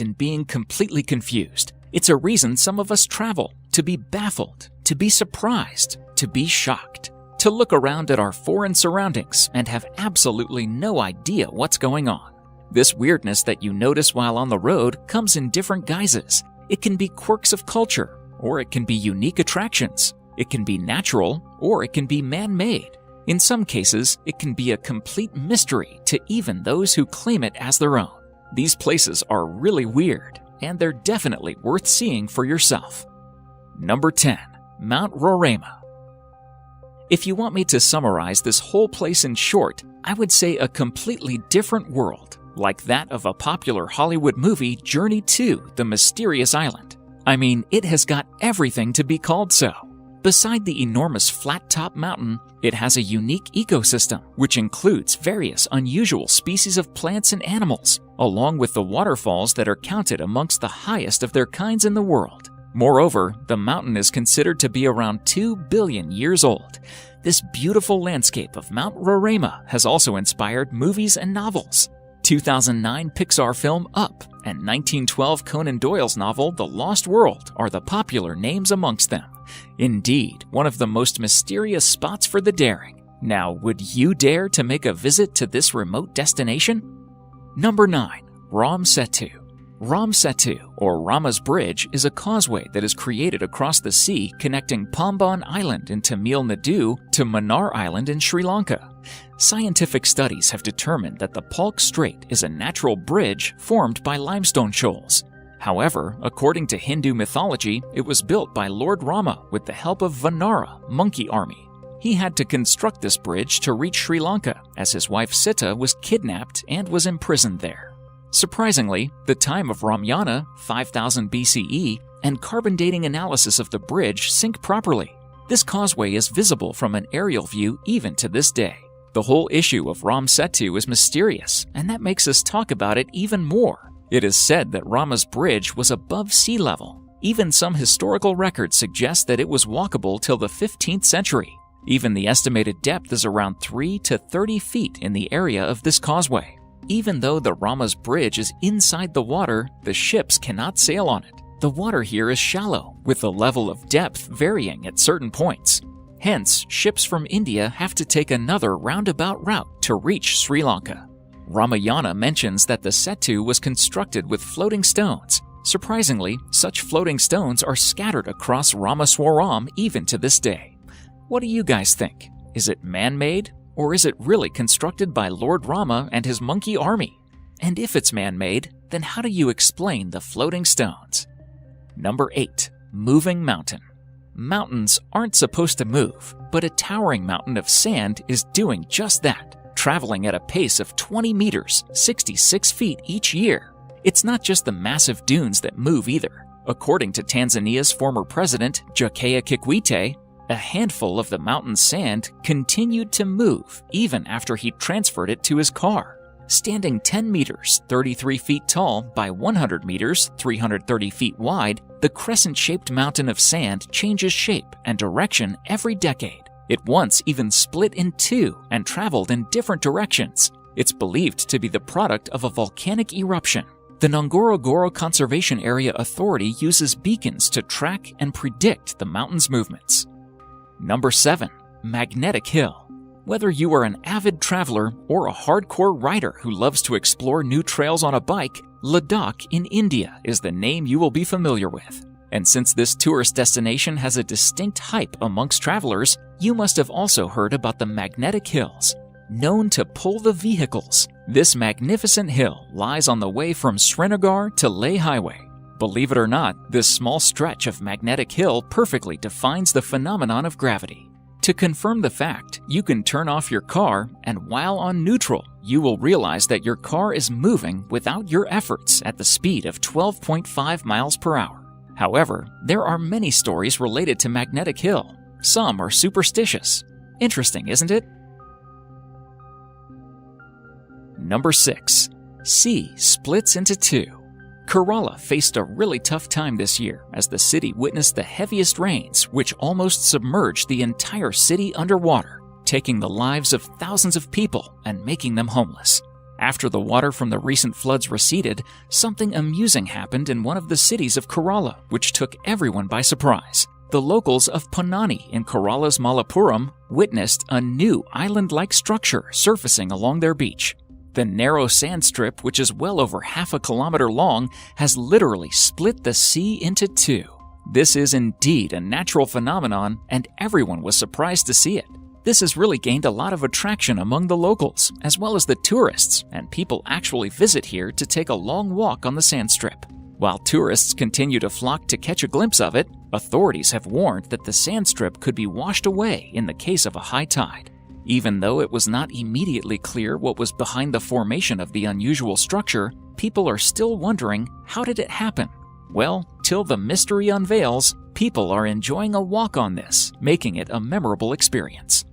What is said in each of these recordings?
in being completely confused. It's a reason some of us travel, to be baffled, to be surprised, to be shocked, to look around at our foreign surroundings and have absolutely no idea what's going on. This weirdness that you notice while on the road comes in different guises. It can be quirks of culture, or it can be unique attractions. It can be natural, or it can be man-made. In some cases, it can be a complete mystery to even those who claim it as their own. These places are really weird, and they're definitely worth seeing for yourself. Number 10. Mount Roraima. If you want me to summarize this whole place in short, I would say a completely different world, like that of a popular Hollywood movie, Journey to the Mysterious Island. I mean, it has got everything to be called so. Beside the enormous flat-top mountain, it has a unique ecosystem, which includes various unusual species of plants and animals, along with the waterfalls that are counted amongst the highest of their kinds in the world. Moreover, the mountain is considered to be around 2 billion years old. This beautiful landscape of Mount Roraima has also inspired movies and novels. 2009 Pixar film Up and 1912 Conan Doyle's novel The Lost World are the popular names amongst them. Indeed, one of the most mysterious spots for the daring. Now, would you dare to make a visit to this remote destination? Number 9. Ram Setu. Ram Setu, or Rama's Bridge, is a causeway that is created across the sea connecting Pamban Island in Tamil Nadu to Mannar Island in Sri Lanka. Scientific studies have determined that the Palk Strait is a natural bridge formed by limestone shoals. However, according to Hindu mythology, it was built by Lord Rama with the help of Vanara, monkey army. He had to construct this bridge to reach Sri Lanka, as his wife Sita was kidnapped and was imprisoned there. Surprisingly, the time of Ramayana, 5000 BCE, and carbon dating analysis of the bridge sync properly. This causeway is visible from an aerial view even to this day. The whole issue of Ram Setu is mysterious, and that makes us talk about it even more. It is said that Rama's Bridge was above sea level. Even some historical records suggest that it was walkable till the 15th century. Even the estimated depth is around 3 to 30 feet in the area of this causeway. Even though the Rama's Bridge is inside the water, the ships cannot sail on it. The water here is shallow, with the level of depth varying at certain points. Hence, ships from India have to take another roundabout route to reach Sri Lanka. Ramayana mentions that the Setu was constructed with floating stones. Surprisingly, such floating stones are scattered across Ramaswaram even to this day. What do you guys think? Is it man-made, or is it really constructed by Lord Rama and his monkey army? And if it's man-made, then how do you explain the floating stones? Number 8. Moving Mountain. Mountains aren't supposed to move, but a towering mountain of sand is doing just that, traveling at a pace of 20 meters, 66 feet each year. It's not just the massive dunes that move either. According to Tanzania's former president, Jakaya Kikwete, a handful of the mountain's sand continued to move even after he transferred it to his car. Standing 10 meters, 33 feet tall by 100 meters, 330 feet wide, the crescent-shaped mountain of sand changes shape and direction every decade. It once even split in two and traveled in different directions. It's believed to be the product of a volcanic eruption. The Ngorongoro Conservation Area Authority uses beacons to track and predict the mountain's movements. Number 7. Magnetic Hill. Whether you are an avid traveler or a hardcore rider who loves to explore new trails on a bike, Ladakh in India is the name you will be familiar with. And since this tourist destination has a distinct hype amongst travelers, you must have also heard about the Magnetic Hills. Known to pull the vehicles, this magnificent hill lies on the way from Srinagar to Leh Highway. Believe it or not, this small stretch of Magnetic Hill perfectly defines the phenomenon of gravity. To confirm the fact, you can turn off your car, and while on neutral, you will realize that your car is moving without your efforts at the speed of 12.5 miles per hour. However, there are many stories related to Magnetic Hill. Some are superstitious. Interesting, isn't it? Number 6. Sea splits into two. Kerala faced a really tough time this year as the city witnessed the heaviest rains, which almost submerged the entire city underwater, taking the lives of thousands of people and making them homeless. After the water from the recent floods receded, something amusing happened in one of the cities of Kerala, which took everyone by surprise. The locals of Ponnani in Kerala's Malappuram witnessed a new island-like structure surfacing along their beach. The narrow sand strip, which is well over half a kilometer long, has literally split the sea into two. This is indeed a natural phenomenon, and everyone was surprised to see it. This has really gained a lot of attraction among the locals, as well as the tourists, and people actually visit here to take a long walk on the sand strip. While tourists continue to flock to catch a glimpse of it, authorities have warned that the sand strip could be washed away in the case of a high tide. Even though it was not immediately clear what was behind the formation of the unusual structure, people are still wondering, how did it happen? Well, till the mystery unveils, people are enjoying a walk on this, making it a memorable experience.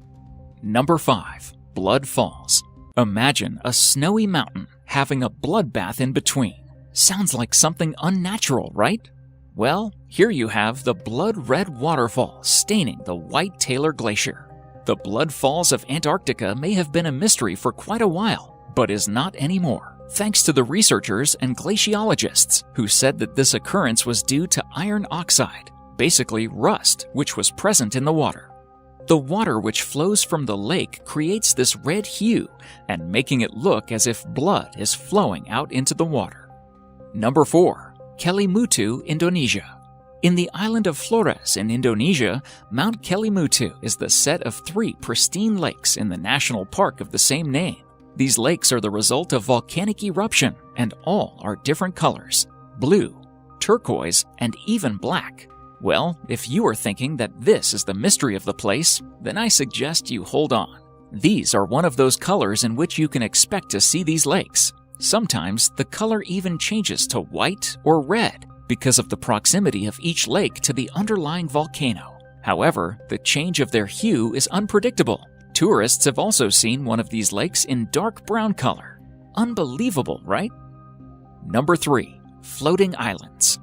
Number 5. Blood Falls. Imagine a snowy mountain having a bloodbath in between. Sounds like something unnatural, right? Well, here you have the blood-red waterfall staining the White Taylor Glacier. The Blood Falls of Antarctica may have been a mystery for quite a while, but is not anymore, thanks to the researchers and glaciologists who said that this occurrence was due to iron oxide, basically rust, which was present in the water. The water which flows from the lake creates this red hue and making it look as if blood is flowing out into the water. Number 4. Kelimutu, Indonesia. In the island of Flores in Indonesia, Mount Kelimutu is the set of 3 pristine lakes in the national park of the same name. These lakes are the result of volcanic eruption, and all are different colors: blue, turquoise, and even black. Well, if you are thinking that this is the mystery of the place, then I suggest you hold on. These are one of those colors in which you can expect to see these lakes. Sometimes the color even changes to white or red because of the proximity of each lake to the underlying volcano. However, the change of their hue is unpredictable. Tourists have also seen one of these lakes in dark brown color. Unbelievable, right? Number 3. Floating Islands.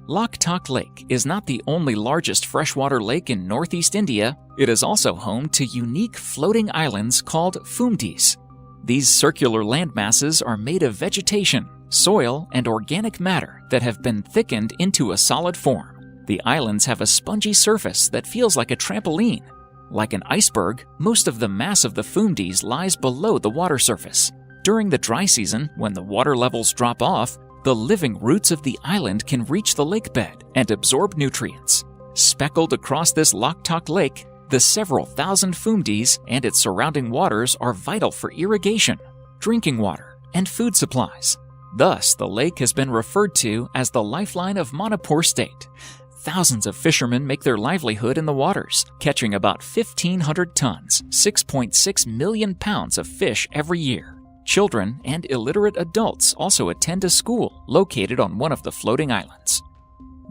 Loktak Lake is not the only largest freshwater lake in northeast India. It is also home to unique floating islands called fumdis. These circular landmasses are made of vegetation, soil, and organic matter that have been thickened into a solid form. The islands have a spongy surface that feels like a trampoline. Like an iceberg, most of the mass of the fumdis lies below the water surface. During the dry season, when the water levels drop off, the living roots of the island can reach the lake bed and absorb nutrients. Speckled across this Loktak Lake, the several thousand fumdis and its surrounding waters are vital for irrigation, drinking water, and food supplies. Thus, the lake has been referred to as the lifeline of Manipur State. Thousands of fishermen make their livelihood in the waters, catching about 1,500 tons, 6.6 million pounds of fish every year. Children and illiterate adults also attend a school located on one of the floating islands.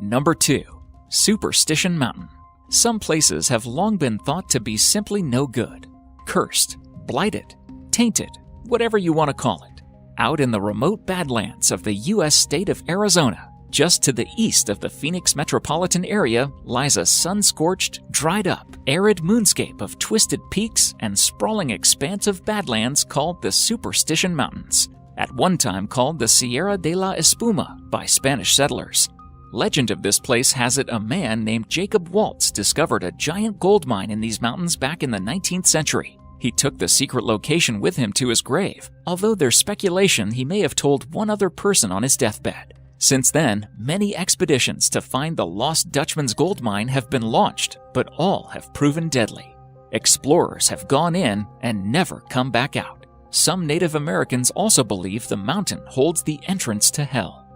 Number 2. Superstition Mountain. Some places have long been thought to be simply no good, cursed, blighted, tainted, whatever you want to call it. Out in the remote Badlands of the U.S. state of Arizona, just to the east of the Phoenix metropolitan area, lies a sun-scorched, dried-up, arid moonscape of twisted peaks and sprawling expanse of badlands called the Superstition Mountains, at one time called the Sierra de la Espuma by Spanish settlers. Legend of this place has it a man named Jacob Waltz discovered a giant gold mine in these mountains back in the 19th century. He took the secret location with him to his grave, although there's speculation he may have told one other person on his deathbed. Since then, many expeditions to find the lost Dutchman's gold mine have been launched, but all have proven deadly. Explorers have gone in and never come back out. Some Native Americans also believe the mountain holds the entrance to hell.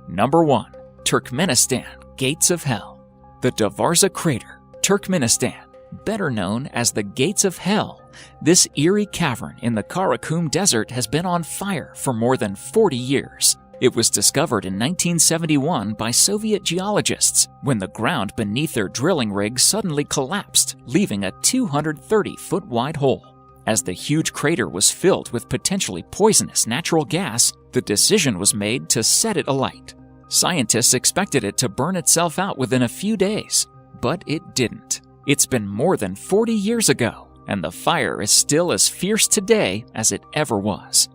Number 1. Turkmenistan, Gates of Hell. The Davarza Crater, Turkmenistan, better known as the Gates of Hell. This eerie cavern in the Karakum Desert has been on fire for more than 40 years. It was discovered in 1971 by Soviet geologists when the ground beneath their drilling rig suddenly collapsed, leaving a 230-foot-wide hole. As the huge crater was filled with potentially poisonous natural gas, the decision was made to set it alight. Scientists expected it to burn itself out within a few days, but it didn't. It's been more than 40 years ago, and the fire is still as fierce today as it ever was.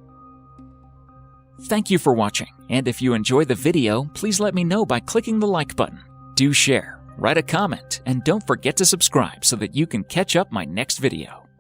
Thank you for watching, and if you enjoy the video, please let me know by clicking the like button. Do share, write a comment, and don't forget to subscribe so that you can catch up my next video.